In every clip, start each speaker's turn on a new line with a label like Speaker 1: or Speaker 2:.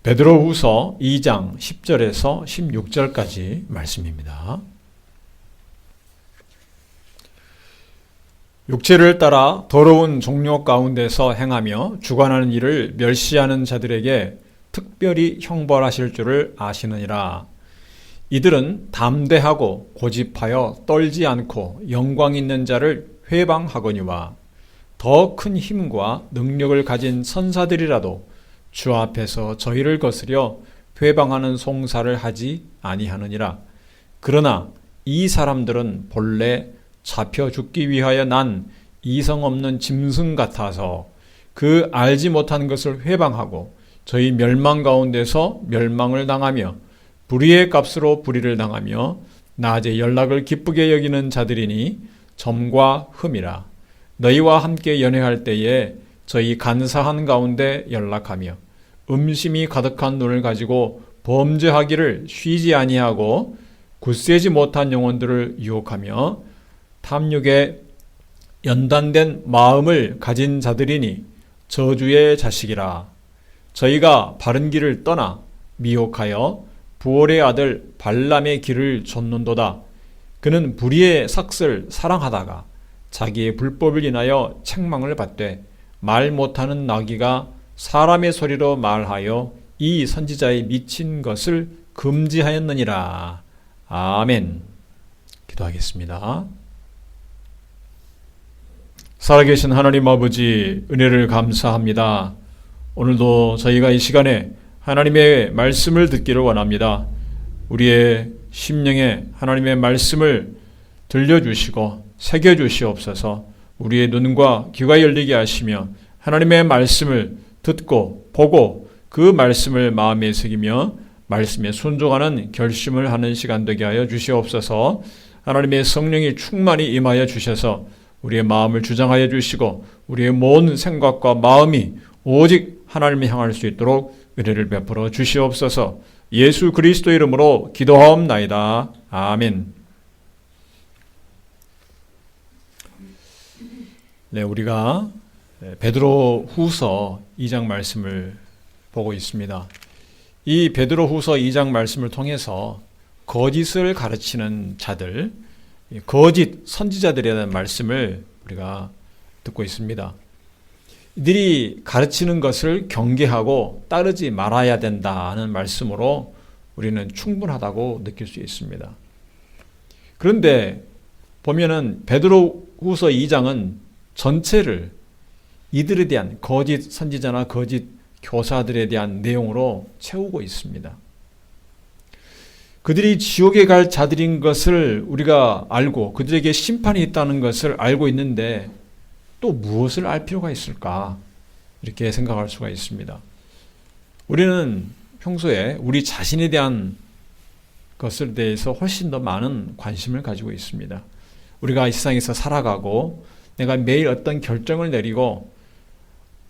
Speaker 1: 베드로후서 2장 10절에서 16절까지 말씀입니다. 육체를 따라 더러운 종력 가운데서 행하며 주관하는 일을 멸시하는 자들에게 특별히 형벌하실 줄을 아시느니라. 이들은 담대하고 고집하여 떨지 않고 영광 있는 자를 회방하거니와 더 큰 힘과 능력을 가진 선사들이라도 주 앞에서 저희를 거스려 회방하는 송사를 하지 아니하느니라. 그러나 이 사람들은 본래 잡혀 죽기 위하여 난 이성 없는 짐승 같아서 그 알지 못한 것을 회방하고 저희 멸망 가운데서 멸망을 당하며 불의의 값으로 불의를 당하며 낮에 연락을 기쁘게 여기는 자들이니 점과 흠이라. 너희와 함께 연회할 때에 저희 간사한 가운데 연락하며 음심이 가득한 눈을 가지고 범죄하기를 쉬지 아니하고 굳세지 못한 영혼들을 유혹하며 탐욕에 연단된 마음을 가진 자들이니 저주의 자식이라. 저희가 바른 길을 떠나 미혹하여 부올의 아들 발람의 길을 좇는도다. 그는 불의의 삭슬 사랑하다가 자기의 불법을 인하여 책망을 받되 말 못하는 나귀가 사람의 소리로 말하여 이 선지자의 미친 것을 금지하였느니라. 아멘. 기도하겠습니다. 살아계신 하나님 아버지, 은혜를 감사합니다. 오늘도 저희가 이 시간에 하나님의 말씀을 듣기를 원합니다. 우리의 심령에 하나님의 말씀을 들려주시고 새겨주시옵소서. 우리의 눈과 귀가 열리게 하시며 하나님의 말씀을 듣고 보고 그 말씀을 마음에 새기며 말씀에 순종하는 결심을 하는 시간 되게 하여 주시옵소서. 하나님의 성령이 충만히 임하여 주셔서 우리의 마음을 주장하여 주시고 우리의 모든 생각과 마음이 오직 하나님을 향할 수 있도록 은혜를 베풀어 주시옵소서. 예수 그리스도 이름으로 기도하옵나이다. 아멘. 네, 우리가 베드로후서 2장 말씀을 보고 있습니다. 이 베드로후서 2장 말씀을 통해서 거짓을 가르치는 자들, 거짓 선지자들에 대한 말씀을 우리가 듣고 있습니다. 이들이 가르치는 것을 경계하고 따르지 말아야 된다는 말씀으로 우리는 충분하다고 느낄 수 있습니다. 그런데 보면은 베드로후서 2장은 전체를 이들에 대한 거짓 선지자나 거짓 교사들에 대한 내용으로 채우고 있습니다. 그들이 지옥에 갈 자들인 것을 우리가 알고 그들에게 심판이 있다는 것을 알고 있는데 또 무엇을 알 필요가 있을까? 이렇게 생각할 수가 있습니다. 우리는 평소에 우리 자신에 대한 것에 대해서 훨씬 더 많은 관심을 가지고 있습니다. 우리가 이 세상에서 살아가고 내가 매일 어떤 결정을 내리고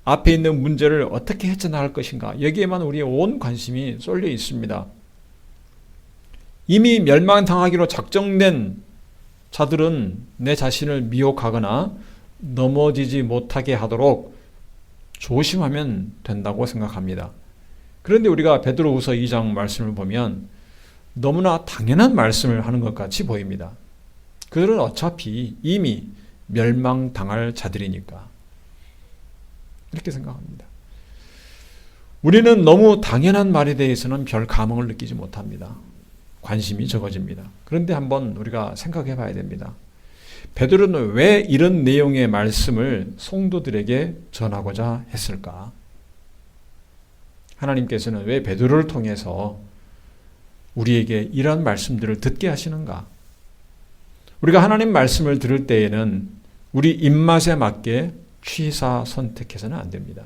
Speaker 1: 앞에 있는 문제를 어떻게 헤쳐나갈 것인가, 여기에만 우리의 온 관심이 쏠려 있습니다. 이미 멸망당하기로 작정된 자들은 내 자신을 미혹하거나 넘어지지 못하게 하도록 조심하면 된다고 생각합니다. 그런데 우리가 베드로후서 2장 말씀을 보면 너무나 당연한 말씀을 하는 것 같이 보입니다. 그들은 어차피 이미 멸망당할 자들이니까 이렇게 생각합니다. 우리는 너무 당연한 말에 대해서는 별 감흥을 느끼지 못합니다. 관심이 적어집니다. 그런데 한번 우리가 생각해 봐야 됩니다. 베드로는 왜 이런 내용의 말씀을 성도들에게 전하고자 했을까? 하나님께서는 왜 베드로를 통해서 우리에게 이런 말씀들을 듣게 하시는가? 우리가 하나님 말씀을 들을 때에는 우리 입맛에 맞게 취사 선택해서는 안 됩니다.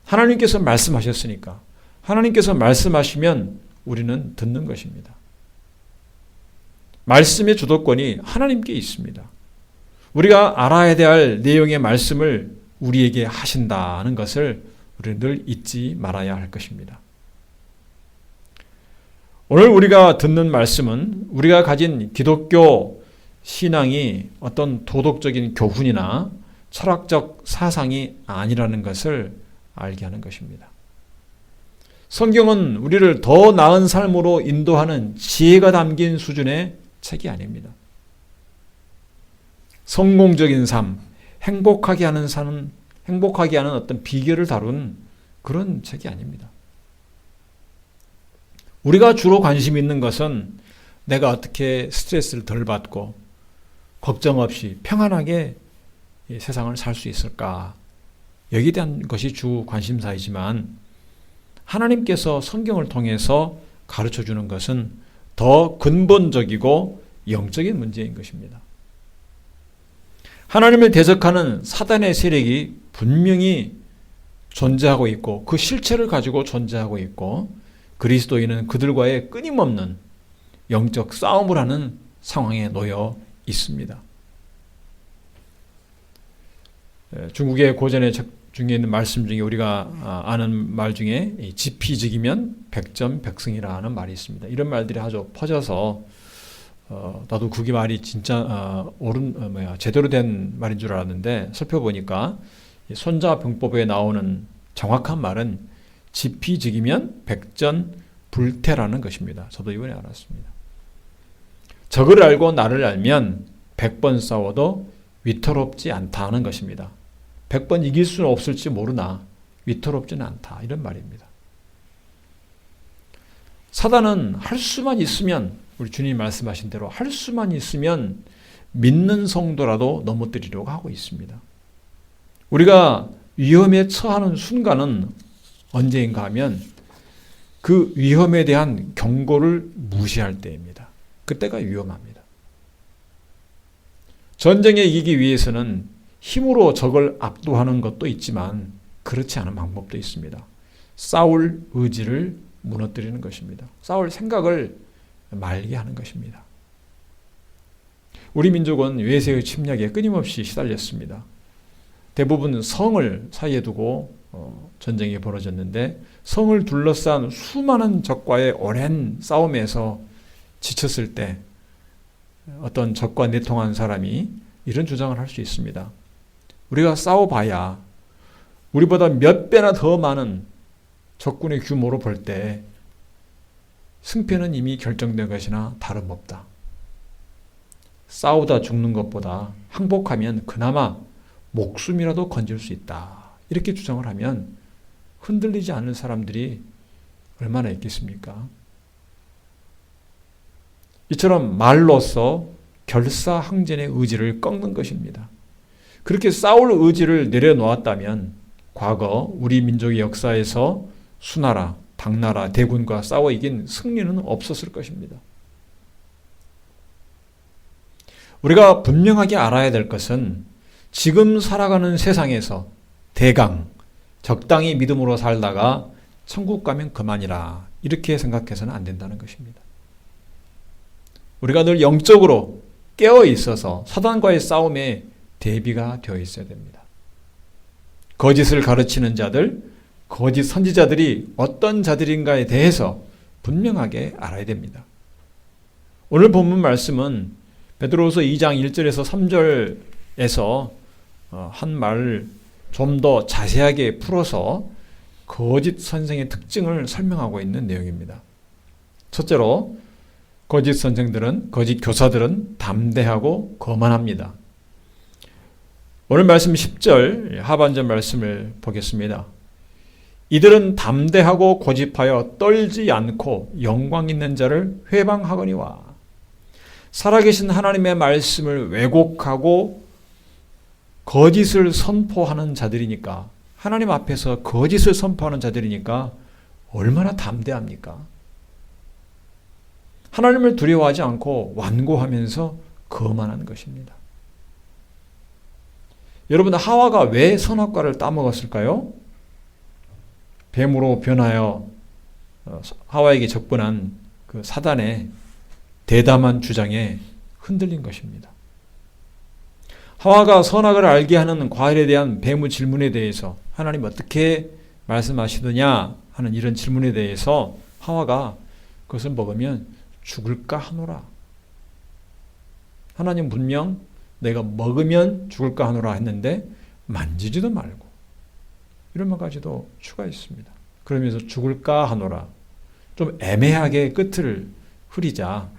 Speaker 1: 하나님께서 말씀하셨으니까 하나님께서 말씀하시면 우리는 듣는 것입니다. 말씀의 주도권이 하나님께 있습니다. 우리가 알아야 될 내용의 말씀을 우리에게 하신다는 것을 우리는 늘 잊지 말아야 할 것입니다. 오늘 우리가 듣는 말씀은 우리가 가진 기독교 신앙이 어떤 도덕적인 교훈이나 철학적 사상이 아니라는 것을 알게 하는 것입니다. 성경은 우리를 더 나은 삶으로 인도하는 지혜가 담긴 수준의 책이 아닙니다. 성공적인 삶, 행복하게 하는 어떤 비결을 다룬 그런 책이 아닙니다. 우리가 주로 관심 있는 것은 내가 어떻게 스트레스를 덜 받고 걱정 없이 평안하게 이 세상을 살 수 있을까? 여기에 대한 것이 주 관심사이지만 하나님께서 성경을 통해서 가르쳐 주는 것은 더 근본적이고 영적인 문제인 것입니다. 하나님을 대적하는 사단의 세력이 분명히 존재하고 있고 그 실체를 가지고 존재하고 있고 그리스도인은 그들과의 끊임없는 영적 싸움을 하는 상황에 놓여 있습니다. 중국의 고전의 책 중에 있는 말씀 중에 우리가 아는 말 중에 지피지기면 백전백승이라는 말이 있습니다. 이런 말들이 아주 퍼져서 나도 그게 말이 진짜 제대로 된 말인 줄 알았는데 살펴보니까 손자병법에 나오는 정확한 말은 지피지기면 백전불태라는 것입니다. 저도 이번에 알았습니다. 적을 알고 나를 알면 100번 싸워도 위태롭지 않다는 것입니다. 100번 이길 수는 없을지 모르나 위태롭지는 않다. 이런 말입니다. 사단은 할 수만 있으면 우리 주님이 말씀하신 대로 할 수만 있으면 믿는 성도라도 넘어뜨리려고 하고 있습니다. 우리가 위험에 처하는 순간은 언제인가 하면 그 위험에 대한 경고를 무시할 때입니다. 그때가 위험합니다. 전쟁에 이기기 위해서는 힘으로 적을 압도하는 것도 있지만 그렇지 않은 방법도 있습니다. 싸울 의지를 무너뜨리는 것입니다. 싸울 생각을 말게 하는 것입니다. 우리 민족은 외세의 침략에 끊임없이 시달렸습니다. 대부분 성을 사이에 두고 전쟁이 벌어졌는데 성을 둘러싼 수많은 적과의 오랜 싸움에서 지쳤을 때 어떤 적과 내통한 사람이 이런 주장을 할 수 있습니다. 우리가 싸워봐야 우리보다 몇 배나 더 많은 적군의 규모로 볼 때 승패는 이미 결정된 것이나 다름없다. 싸우다 죽는 것보다 항복하면 그나마 목숨이라도 건질 수 있다. 이렇게 주장을 하면 흔들리지 않는 사람들이 얼마나 있겠습니까? 이처럼 말로써 결사항전의 의지를 꺾는 것입니다. 그렇게 싸울 의지를 내려놓았다면 과거 우리 민족의 역사에서 수나라, 당나라, 대군과 싸워 이긴 승리는 없었을 것입니다. 우리가 분명하게 알아야 될 것은 지금 살아가는 세상에서 대강, 적당히 믿음으로 살다가 천국 가면 그만이라 이렇게 생각해서는 안 된다는 것입니다. 우리가 늘 영적으로 깨어 있어서 사단과의 싸움에 대비가 되어 있어야 됩니다. 거짓을 가르치는 자들, 거짓 선지자들이 어떤 자들인가에 대해서 분명하게 알아야 됩니다. 오늘 본문 말씀은 베드로후서 2장 1절에서 3절에서 한 말을 좀 더 자세하게 풀어서 거짓 선생의 특징을 설명하고 있는 내용입니다. 첫째로 거짓 선생들은, 거짓 교사들은 담대하고 거만합니다. 오늘 말씀 10절 하반절 말씀을 보겠습니다. 이들은 담대하고 고집하여 떨지 않고 영광 있는 자를 회방하거니와 살아계신 하나님의 말씀을 왜곡하고 거짓을 선포하는 자들이니까 하나님 앞에서 거짓을 선포하는 자들이니까 얼마나 담대합니까? 하나님을 두려워하지 않고 완고하면서 거만한 것입니다. 여러분, 하와가 왜 선악과를 따먹었을까요? 뱀으로 변하여 하와에게 접근한 그 사단의 대담한 주장에 흔들린 것입니다. 하와가 선악을 알게 하는 과일에 대한 뱀의 질문에 대해서 하나님 어떻게 말씀하시느냐 하는 이런 질문에 대해서 하와가 그것을 먹으면 죽을까 하노라. 하나님 분명 내가 먹으면 죽을까 하노라 했는데 만지지도 말고 이런 말까지도 추가했습니다. 그러면서 죽을까 하노라. 좀 애매하게 끝을 흐리자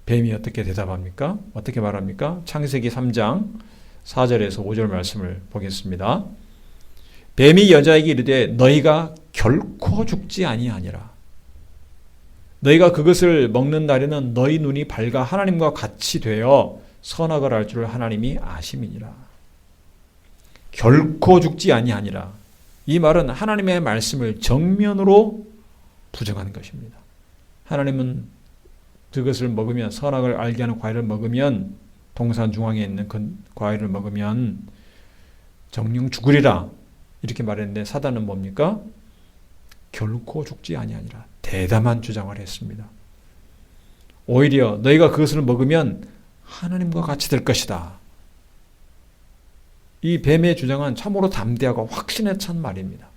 Speaker 1: 뱀이 어떻게 대답합니까? 어떻게 말합니까? 창세기 3장 4절에서 5절 말씀을 보겠습니다. 뱀이 여자에게 이르되 너희가 결코 죽지 아니하니라. 너희가 그것을 먹는 날에는 너희 눈이 밝아 하나님과 같이 되어 선악을 알 줄 하나님이 아심이니라. 결코 죽지 아니하니라. 이 말은 하나님의 말씀을 정면으로 부정하는 것입니다. 하나님은 그것을 먹으면 선악을 알게 하는 과일을 먹으면 동산 중앙에 있는 그 과일을 먹으면 정령 죽으리라 이렇게 말했는데 사단은 뭡니까? 결코 죽지 아니하니라. 대담한 주장을 했습니다. 오히려 너희가 그것을 먹으면 하나님과 같이 될 것이다. 이 뱀의 주장은 참으로 담대하고 확신에 찬 말입니다.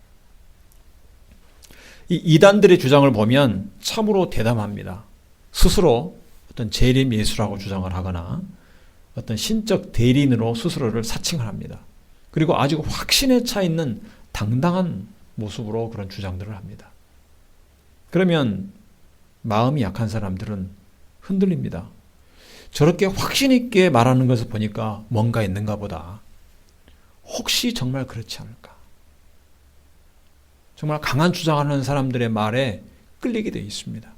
Speaker 1: 이 이단들의 주장을 보면 참으로 대담합니다. 스스로 어떤 재림 예수라고 주장을 하거나 어떤 신적 대리인으로 스스로를 사칭을 합니다. 그리고 아주 확신에 차 있는 당당한 모습으로 그런 주장들을 합니다. 그러면 마음이 약한 사람들은 흔들립니다. 저렇게 확신 있게 말하는 것을 보니까 뭔가 있는가 보다. 혹시 정말 그렇지 않을까? 정말 강한 주장하는 사람들의 말에 끌리게 되어 있습니다.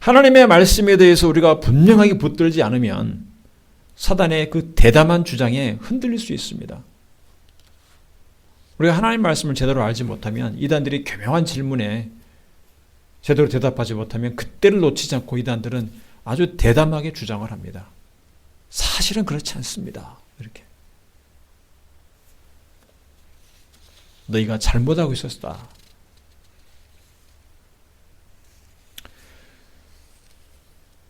Speaker 1: 하나님의 말씀에 대해서 우리가 분명하게 붙들지 않으면 사단의 그 대담한 주장에 흔들릴 수 있습니다. 우리가 하나님 말씀을 제대로 알지 못하면 이단들이 교묘한 질문에 제대로 대답하지 못하면 그때를 놓치지 않고 이단들은 아주 대담하게 주장을 합니다. 사실은 그렇지 않습니다. 이렇게. 너희가 잘못하고 있었다.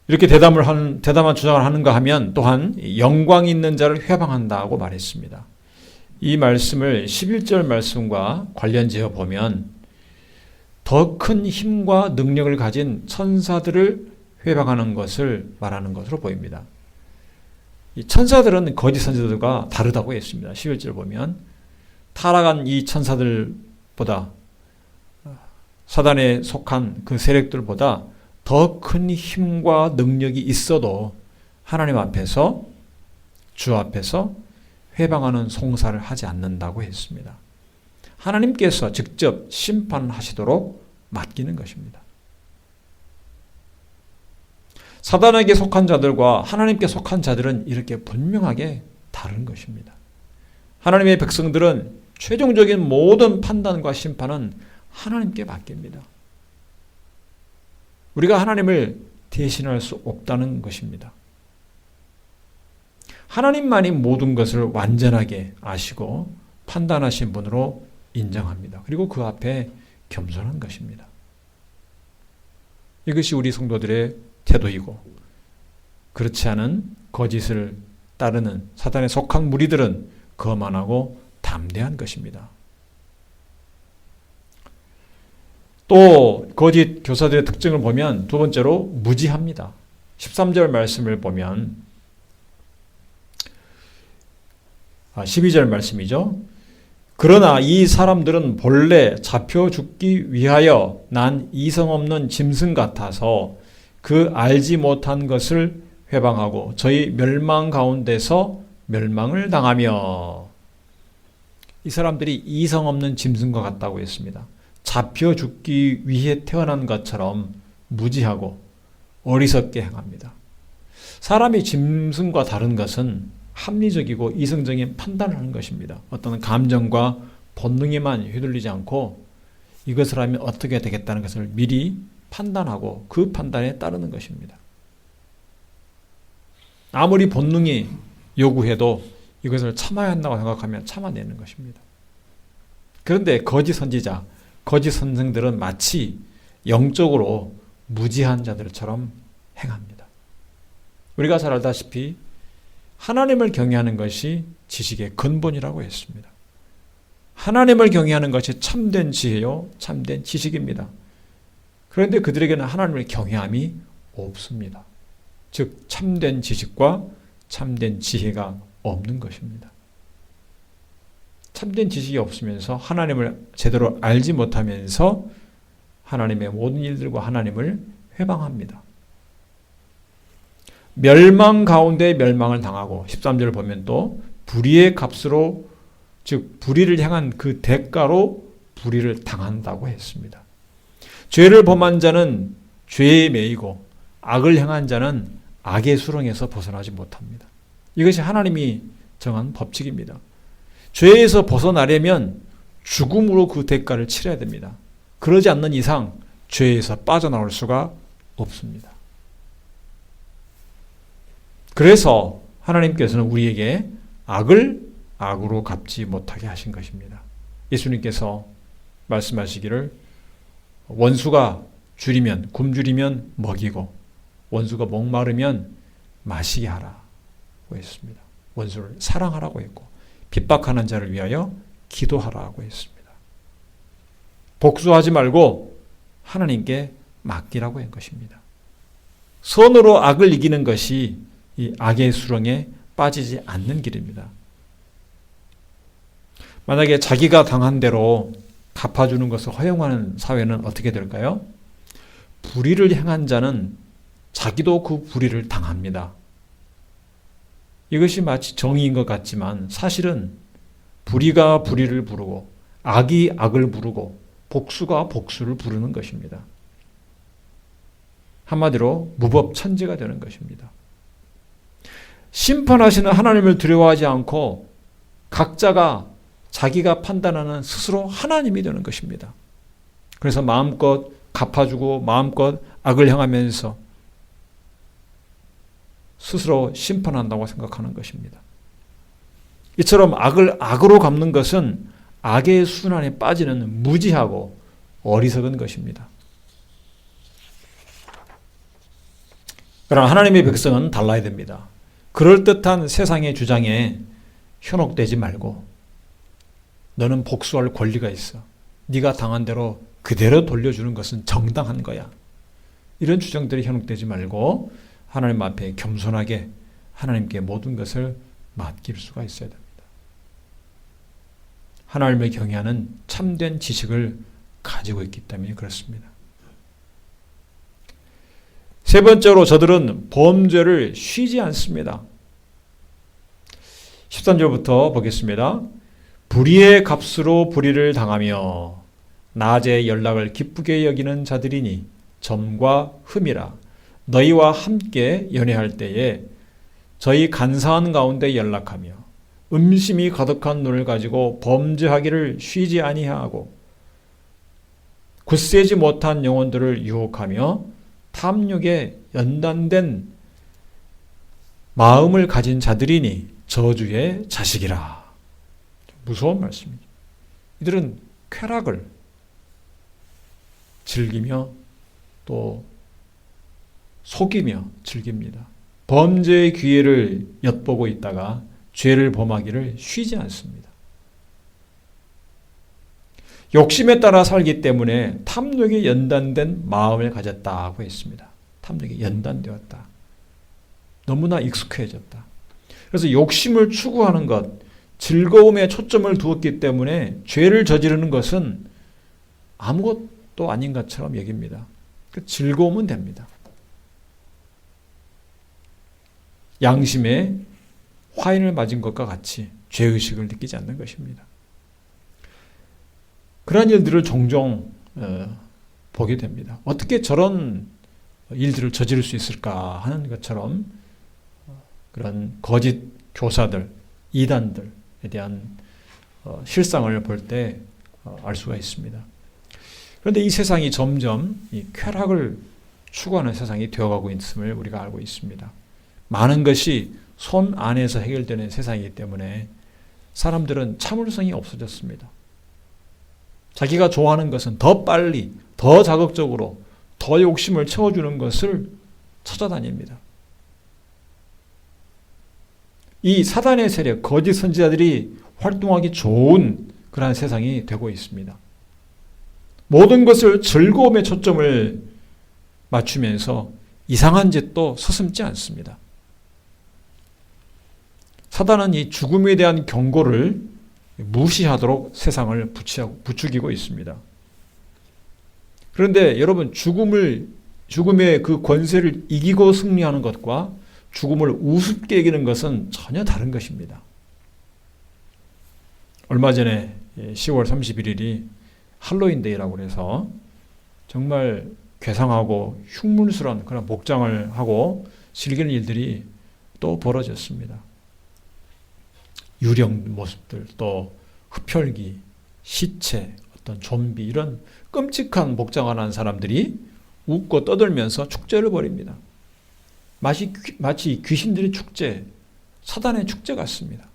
Speaker 1: 이렇게 대담한 주장을 하는가 하면 또한 영광 있는 자를 회방한다고 말했습니다. 이 말씀을 11절 말씀과 관련지어 보면 더 큰 힘과 능력을 가진 천사들을 회방하는 것을 말하는 것으로 보입니다. 이 천사들은 거짓 선지자들과 다르다고 했습니다. 11절 보면 타락한 이 천사들보다 사단에 속한 그 세력들보다 더 큰 힘과 능력이 있어도 하나님 앞에서 주 앞에서 회방하는 송사를 하지 않는다고 했습니다. 하나님께서 직접 심판하시도록 맡기는 것입니다. 사단에게 속한 자들과 하나님께 속한 자들은 이렇게 분명하게 다른 것입니다. 하나님의 백성들은 최종적인 모든 판단과 심판은 하나님께 맡깁니다. 우리가 하나님을 대신할 수 없다는 것입니다. 하나님만이 모든 것을 완전하게 아시고 판단하신 분으로 인정합니다. 그리고 그 앞에 겸손한 것입니다. 이것이 우리 성도들의 태도이고 그렇지 않은 거짓을 따르는 사단에 속한 무리들은 거만하고 담대한 것입니다. 또 거짓 교사들의 특징을 보면 두 번째로 무지합니다. 13절 말씀을 보면 12절 말씀이죠. 그러나 이 사람들은 본래 잡혀 죽기 위하여 난 이성 없는 짐승 같아서 그 알지 못한 것을 회방하고 저희 멸망 가운데서 멸망을 당하며. 이 사람들이 이성 없는 짐승과 같다고 했습니다. 잡혀 죽기 위해 태어난 것처럼 무지하고 어리석게 행합니다. 사람이 짐승과 다른 것은 합리적이고 이성적인 판단을 하는 것입니다. 어떤 감정과 본능에만 휘둘리지 않고 이것을 하면 어떻게 되겠다는 것을 미리 판단하고 그 판단에 따르는 것입니다. 아무리 본능이 요구해도 이것을 참아야 한다고 생각하면 참아내는 것입니다. 그런데 거짓 선지자, 거짓 선생들은 마치 영적으로 무지한 자들처럼 행합니다. 우리가 잘 알다시피 하나님을 경외하는 것이 지식의 근본이라고 했습니다. 하나님을 경외하는 것이 참된 지혜요, 참된 지식입니다. 그런데 그들에게는 하나님을 경외함이 없습니다. 즉 참된 지식과 참된 지혜가 없는 것입니다. 참된 지식이 없으면서 하나님을 제대로 알지 못하면서 하나님의 모든 일들과 하나님을 회방합니다. 멸망 가운데 멸망을 당하고 13절을 보면 또 불의의 값으로, 즉 불의를 향한 그 대가로 불의를 당한다고 했습니다. 죄를 범한 자는 죄에 매이고 악을 행한 자는 악의 수렁에서 벗어나지 못합니다. 이것이 하나님이 정한 법칙입니다. 죄에서 벗어나려면 죽음으로 그 대가를 치러야 됩니다. 그러지 않는 이상 죄에서 빠져나올 수가 없습니다. 그래서 하나님께서는 우리에게 악을 악으로 갚지 못하게 하신 것입니다. 예수님께서 말씀하시기를 원수가 줄이면, 굶주리면 먹이고 원수가 목마르면 마시게 하라고 했습니다. 원수를 사랑하라고 했고 핍박하는 자를 위하여 기도하라고 했습니다. 복수하지 말고 하나님께 맡기라고 한 것입니다. 선으로 악을 이기는 것이 이 악의 수렁에 빠지지 않는 길입니다. 만약에 자기가 당한 대로 갚아주는 것을 허용하는 사회는 어떻게 될까요? 불의를 행한 자는 자기도 그 불의를 당합니다. 이것이 마치 정의인 것 같지만 사실은 불의가 불의를 부르고 악이 악을 부르고 복수가 복수를 부르는 것입니다. 한마디로 무법천지가 되는 것입니다. 심판하시는 하나님을 두려워하지 않고 각자가 자기가 판단하는 스스로 하나님이 되는 것입니다. 그래서 마음껏 갚아주고 마음껏 악을 행하면서 스스로 심판한다고 생각하는 것입니다. 이처럼 악을 악으로 갚는 것은 악의 순환에 빠지는 무지하고 어리석은 것입니다. 그러나 하나님의 백성은 달라야 됩니다. 그럴듯한 세상의 주장에 현혹되지 말고 너는 복수할 권리가 있어. 네가 당한 대로 그대로 돌려주는 것은 정당한 거야. 이런 주장들이 현혹되지 말고 하나님 앞에 겸손하게 하나님께 모든 것을 맡길 수가 있어야 됩니다. 하나님을 경외하는 참된 지식을 가지고 있기 때문에 그렇습니다. 세 번째로 저들은 범죄를 쉬지 않습니다. 13절부터 보겠습니다. 불의의 값으로 불의를 당하며 낮에 연락을 기쁘게 여기는 자들이니 점과 흠이라. 너희와 함께 연애할 때에 저희 간사한 가운데 연락하며 음심이 가득한 눈을 가지고 범죄하기를 쉬지 아니하고 굳세지 못한 영혼들을 유혹하며 탐욕에 연단된 마음을 가진 자들이니 저주의 자식이라. 무서운 말씀이죠. 이들은 쾌락을 즐기며 또 속이며 즐깁니다. 범죄의 기회를 엿보고 있다가 죄를 범하기를 쉬지 않습니다. 욕심에 따라 살기 때문에 탐욕에 연단된 마음을 가졌다고 했습니다. 탐욕에 연단되었다. 너무나 익숙해졌다. 그래서 욕심을 추구하는 것, 즐거움에 초점을 두었기 때문에 죄를 저지르는 것은 아무것도 아닌 것처럼 여깁니다. 즐거움은 됩니다. 양심에 화인을 맞은 것과 같이 죄의식을 느끼지 않는 것입니다. 그러한 일들을 종종 보게 됩니다. 어떻게 저런 일들을 저지를 수 있을까 하는 것처럼 그런 거짓 교사들, 이단들에 대한 실상을 볼 때 알 수가 있습니다. 그런데 이 세상이 점점 이 쾌락을 추구하는 세상이 되어가고 있음을 우리가 알고 있습니다. 많은 것이 손 안에서 해결되는 세상이기 때문에 사람들은 참을성이 없어졌습니다. 자기가 좋아하는 것은 더 빨리, 더 자극적으로, 더 욕심을 채워주는 것을 찾아다닙니다. 이 사단의 세력, 거짓 선지자들이 활동하기 좋은 그러한 세상이 되고 있습니다. 모든 것을 즐거움에 초점을 맞추면서 이상한 짓도 서슴지 않습니다. 사단은 이 죽음에 대한 경고를 무시하도록 세상을 부추기고 있습니다. 그런데 여러분, 죽음의 그 권세를 이기고 승리하는 것과 죽음을 우습게 여기는 것은 전혀 다른 것입니다. 얼마 전에 10월 31일이 할로윈데이라고 해서 정말 괴상하고 흉물스러운 그런 복장을 하고 즐기는 일들이 또 벌어졌습니다. 유령 모습들, 또 흡혈귀, 시체, 어떤 좀비, 이런 끔찍한 복장을 한 사람들이 웃고 떠들면서 축제를 벌입니다. 마치 귀신들의 축제, 사단의 축제 같습니다.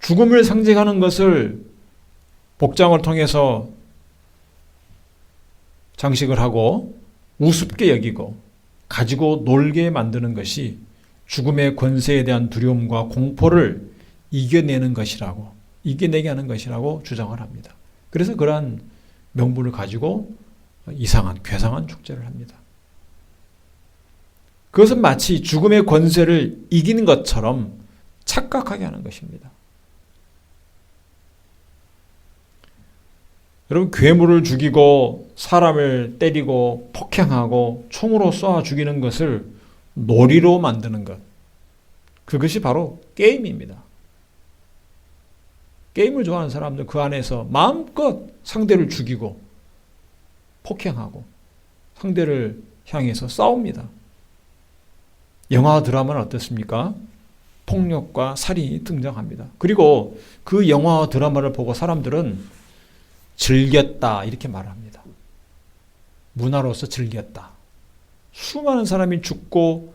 Speaker 1: 죽음을 상징하는 것을 복장을 통해서 장식을 하고 우습게 여기고 가지고 놀게 만드는 것이 죽음의 권세에 대한 두려움과 공포를 이겨내게 하는 것이라고 주장을 합니다. 그래서 그러한 명분을 가지고 이상한, 괴상한 축제를 합니다. 그것은 마치 죽음의 권세를 이기는 것처럼 착각하게 하는 것입니다. 여러분, 괴물을 죽이고 사람을 때리고 폭행하고 총으로 쏘아 죽이는 것을 놀이로 만드는 것, 그것이 바로 게임입니다. 게임을 좋아하는 사람들 그 안에서 마음껏 상대를 죽이고 폭행하고 상대를 향해서 싸웁니다. 영화 드라마는 어떻습니까? 폭력과 살인이 등장합니다. 그리고 그 영화와 드라마를 보고 사람들은 즐겼다 이렇게 말합니다. 문화로서 즐겼다. 수많은 사람이 죽고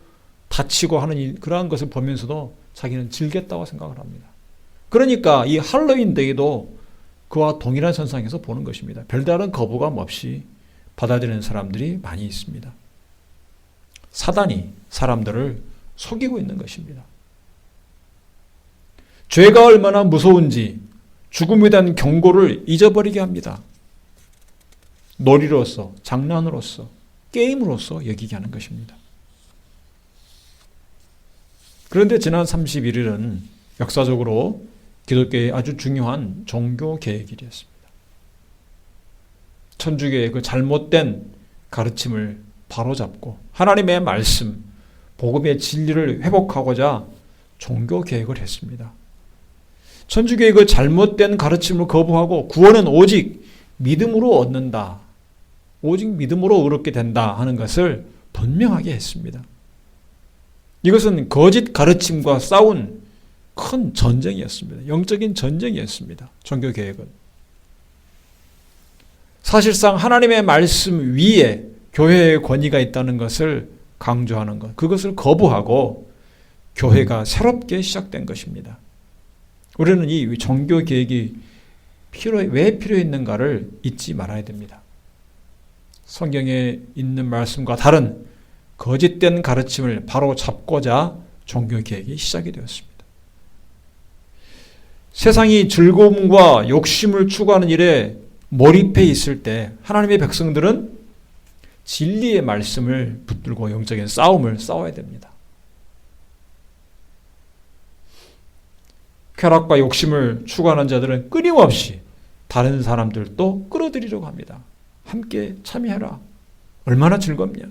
Speaker 1: 다치고 하는 그러한 것을 보면서도 자기는 즐겼다고 생각을 합니다. 그러니까 이 할로윈데이도 그와 동일한 선상에서 보는 것입니다. 별다른 거부감 없이 받아들이는 사람들이 많이 있습니다. 사단이 사람들을 속이고 있는 것입니다. 죄가 얼마나 무서운지 죽음에 대한 경고를 잊어버리게 합니다. 놀이로서, 장난으로서, 게임으로서 여기게 하는 것입니다. 그런데 지난 31일은 역사적으로 기독교의 아주 중요한 종교 개혁일이었습니다. 천주교의 그 잘못된 가르침을 바로잡고 하나님의 말씀, 복음의 진리를 회복하고자 종교 개혁을 했습니다. 천주교의 그 잘못된 가르침을 거부하고 구원은 오직 믿음으로 얻는다, 오직 믿음으로 의롭게 된다 하는 것을 분명하게 했습니다. 이것은 거짓 가르침과 싸운 큰 전쟁이었습니다. 영적인 전쟁이었습니다. 종교개혁은. 사실상 하나님의 말씀 위에 교회의 권위가 있다는 것을 강조하는 것, 그것을 거부하고 교회가 새롭게 시작된 것입니다. 우리는 이 종교개혁이 왜 필요했는가를 잊지 말아야 됩니다. 성경에 있는 말씀과 다른 거짓된 가르침을 바로 잡고자 종교개혁이 시작이 되었습니다. 세상이 즐거움과 욕심을 추구하는 일에 몰입해 있을 때 하나님의 백성들은 진리의 말씀을 붙들고 영적인 싸움을 싸워야 됩니다. 쾌락과 욕심을 추구하는 자들은 끊임없이 다른 사람들도 끌어들이려고 합니다. 함께 참여해라. 얼마나 즐겁냐.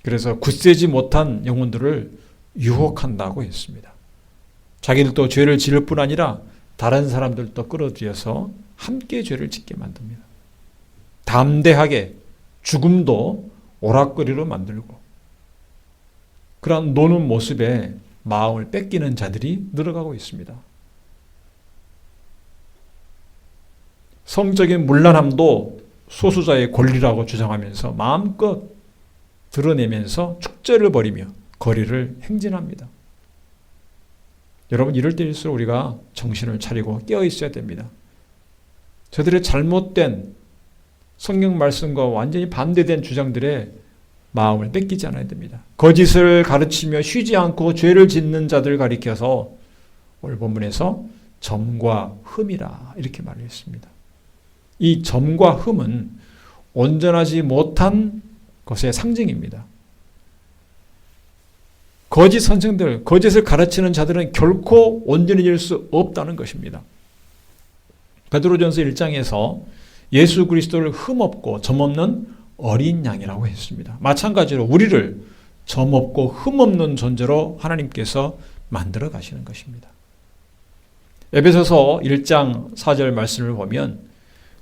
Speaker 1: 그래서 굳세지 못한 영혼들을 유혹한다고 했습니다. 자기들도 죄를 지을 뿐 아니라 다른 사람들도 끌어들여서 함께 죄를 짓게 만듭니다. 담대하게 죽음도 오락거리로 만들고 그런 노는 모습에 마음을 뺏기는 자들이 늘어가고 있습니다. 성적인 문란함도 소수자의 권리라고 주장하면서 마음껏 드러내면서 축제를 벌이며 거리를 행진합니다. 여러분, 이럴 때일수록 우리가 정신을 차리고 깨어 있어야 됩니다. 저들의 잘못된 성경 말씀과 완전히 반대된 주장들에 마음을 뺏기지 않아야 됩니다. 거짓을 가르치며 쉬지 않고 죄를 짓는 자들 가리켜서 오늘 본문에서 점과 흠이라 이렇게 말을 했습니다. 이 점과 흠은 온전하지 못한 것의 상징입니다. 거짓 선생들, 거짓을 가르치는 자들은 결코 온전해질 수 없다는 것입니다. 베드로전서 1장에서 예수 그리스도를 흠없고 점없는 어린 양이라고 했습니다. 마찬가지로 우리를 점없고 흠없는 존재로 하나님께서 만들어 가시는 것입니다. 에베소서 1장 4절 말씀을 보면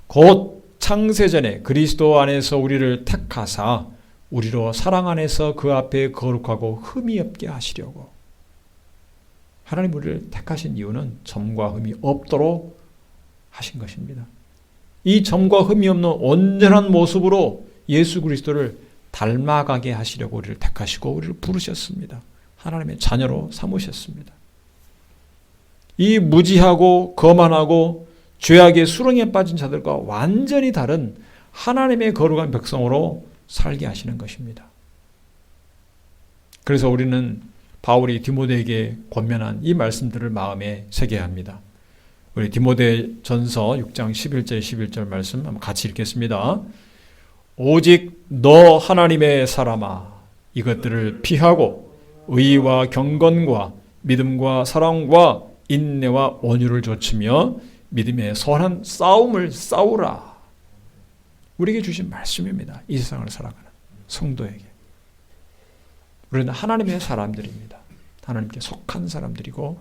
Speaker 1: 곧 창세전에 그리스도 안에서 우리를 택하사 우리로 사랑 안에서 그 앞에 거룩하고 흠이 없게 하시려고. 하나님 우리를 택하신 이유는 점과 흠이 없도록 하신 것입니다. 이 점과 흠이 없는 온전한 모습으로 예수 그리스도를 닮아가게 하시려고 우리를 택하시고 우리를 부르셨습니다. 하나님의 자녀로 삼으셨습니다. 이 무지하고 거만하고 죄악의 수렁에 빠진 자들과 완전히 다른 하나님의 거룩한 백성으로 살게 하시는 것입니다. 그래서 우리는 바울이 디모데에게 권면한 이 말씀들을 마음에 새겨야 합니다. 우리 디모데전서 6장 11절 11절 말씀 한번 같이 읽겠습니다. 오직 너 하나님의 사람아 이것들을 피하고 의와 경건과 믿음과 사랑과 인내와 온유를 좇으며 믿음의 선한 싸움을 싸우라. 우리에게 주신 말씀입니다. 이 세상을 살아가는 성도에게. 우리는 하나님의 사람들입니다. 하나님께 속한 사람들이고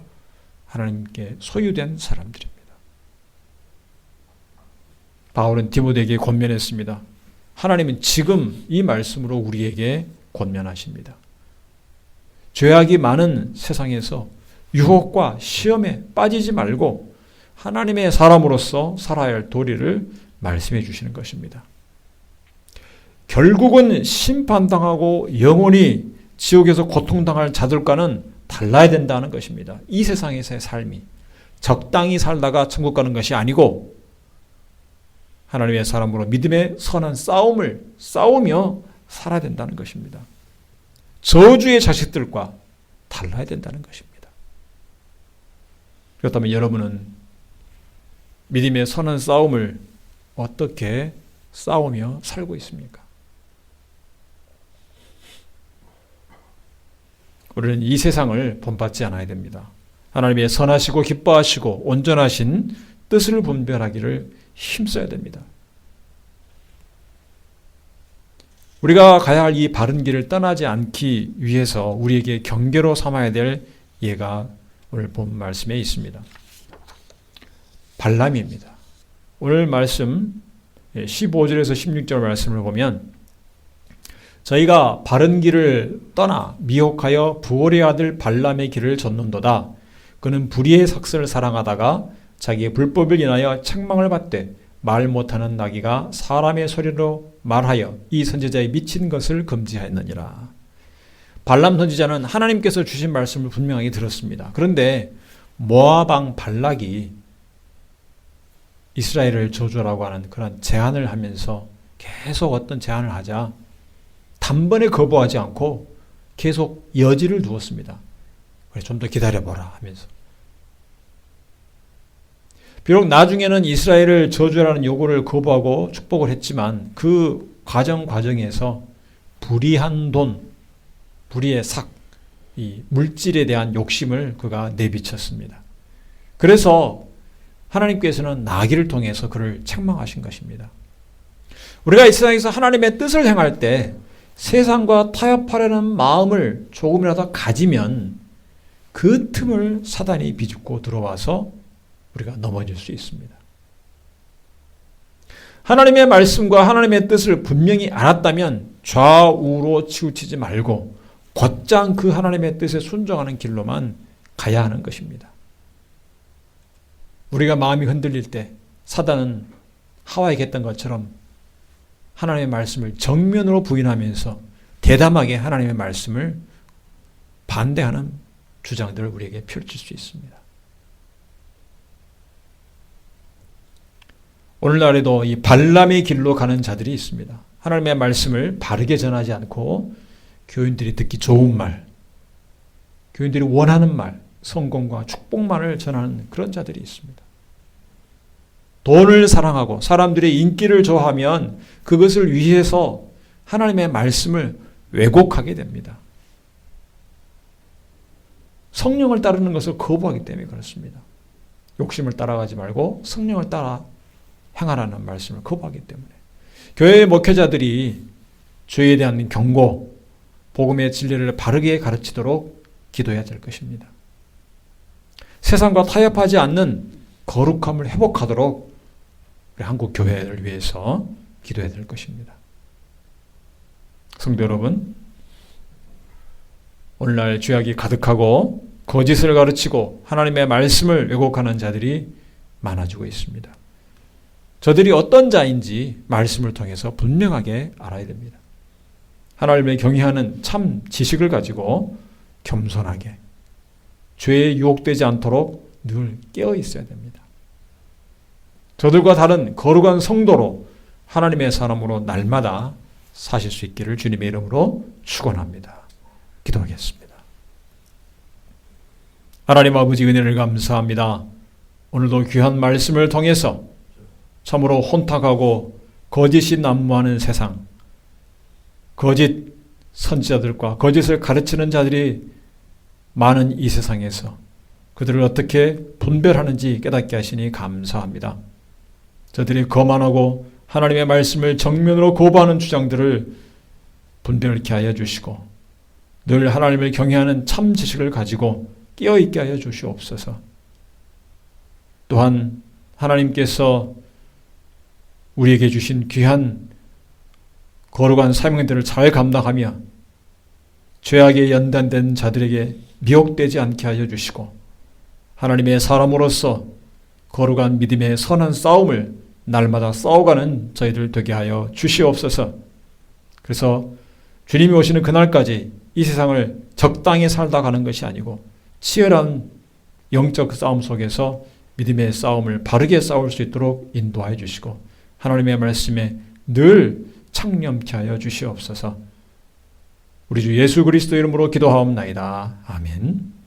Speaker 1: 하나님께 소유된 사람들입니다. 바울은 디모데에게 권면했습니다. 하나님은 지금 이 말씀으로 우리에게 권면하십니다. 죄악이 많은 세상에서 유혹과 시험에 빠지지 말고 하나님의 사람으로서 살아야 할 도리를 말씀해 주시는 것입니다. 결국은 심판당하고 영원히 지옥에서 고통당할 자들과는 달라야 된다는 것입니다. 이 세상에서의 삶이 적당히 살다가 천국 가는 것이 아니고 하나님의 사람으로 믿음의 선한 싸움을 싸우며 살아야 된다는 것입니다. 저주의 자식들과 달라야 된다는 것입니다. 그렇다면 여러분은 믿음의 선한 싸움을 어떻게 싸우며 살고 있습니까? 우리는 이 세상을 본받지 않아야 됩니다. 하나님의 선하시고 기뻐하시고 온전하신 뜻을 분별하기를 힘써야 됩니다. 우리가 가야 할 이 바른 길을 떠나지 않기 위해서 우리에게 경계로 삼아야 될 예가 오늘 본 말씀에 있습니다. 발람입니다. 오늘 말씀 15절에서 16절 말씀을 보면 저희가 바른 길을 떠나 미혹하여 부올의 아들 발람의 길을 졌는도다. 그는 불의의 삭슬을 사랑하다가 자기의 불법을 인하여 책망을 받되 말 못하는 나귀가 사람의 소리로 말하여 이 선지자의 미친 것을 금지하였느니라. 발람 선지자는 하나님께서 주신 말씀을 분명하게 들었습니다. 그런데 모압 왕 발락이 이스라엘을 저주라고 하는 그런 제안을 하면서 계속 어떤 제안을 하자 단번에 거부하지 않고 계속 여지를 두었습니다. 그래 좀 더 기다려보라 하면서. 비록 나중에는 이스라엘을 저주라는 요구를 거부하고 축복을 했지만 그 과정에서 불의한 돈, 불의의 삭, 이 물질에 대한 욕심을 그가 내비쳤습니다. 그래서 하나님께서는 나귀를 통해서 그를 책망하신 것입니다. 우리가 이 세상에서 하나님의 뜻을 행할 때 세상과 타협하려는 마음을 조금이라도 가지면 그 틈을 사단이 비집고 들어와서 우리가 넘어질 수 있습니다. 하나님의 말씀과 하나님의 뜻을 분명히 알았다면 좌우로 치우치지 말고 곧장 그 하나님의 뜻에 순종하는 길로만 가야 하는 것입니다. 우리가 마음이 흔들릴 때 사단은 하와에게 했던 것처럼 하나님의 말씀을 정면으로 부인하면서 대담하게 하나님의 말씀을 반대하는 주장들을 우리에게 펼칠 수 있습니다. 오늘날에도 이 발람의 길로 가는 자들이 있습니다. 하나님의 말씀을 바르게 전하지 않고 교인들이 듣기 좋은 말, 교인들이 원하는 말, 성공과 축복만을 전하는 그런 자들이 있습니다. 돈을 사랑하고 사람들의 인기를 좋아하면 그것을 위해서 하나님의 말씀을 왜곡하게 됩니다. 성령을 따르는 것을 거부하기 때문에 그렇습니다. 욕심을 따라가지 말고 성령을 따라 행하라는 말씀을 거부하기 때문에. 교회의 목회자들이 죄에 대한 경고, 복음의 진리를 바르게 가르치도록 기도해야 될 것입니다. 세상과 타협하지 않는 거룩함을 회복하도록 우리 한국 교회를 위해서 기도해야 될 것입니다. 성도 여러분, 오늘날 죄악이 가득하고 거짓을 가르치고 하나님의 말씀을 왜곡하는 자들이 많아지고 있습니다. 저들이 어떤 자인지 말씀을 통해서 분명하게 알아야 됩니다. 하나님을 경외하는 참 지식을 가지고 겸손하게 죄에 유혹되지 않도록 늘 깨어 있어야 됩니다. 저들과 다른 거룩한 성도로 하나님의 사람으로 날마다 사실 수 있기를 주님의 이름으로 축원합니다. 기도하겠습니다. 하나님 아버지 은혜를 감사합니다. 오늘도 귀한 말씀을 통해서 참으로 혼탁하고 거짓이 난무하는 세상, 거짓 선지자들과 거짓을 가르치는 자들이 많은 이 세상에서 그들을 어떻게 분별하는지 깨닫게 하시니 감사합니다. 저들이 거만하고 하나님의 말씀을 정면으로 거부하는 주장들을 분별케 하여 주시고 늘 하나님을 경외하는 참 지식을 가지고 깨어있게 하여 주시옵소서. 또한 하나님께서 우리에게 주신 귀한 거룩한 사명들을 잘 감당하며 죄악에 연단된 자들에게 미혹되지 않게 하여 주시고 하나님의 사람으로서 거룩한 믿음의 선한 싸움을 날마다 싸워가는 저희들 되게 하여 주시옵소서. 그래서 주님이 오시는 그날까지 이 세상을 적당히 살다 가는 것이 아니고 치열한 영적 싸움 속에서 믿음의 싸움을 바르게 싸울 수 있도록 인도하여 주시고 하나님의 말씀에 늘 창념케 하여 주시옵소서. 우리 주 예수 그리스도 이름으로 기도하옵나이다. 아멘.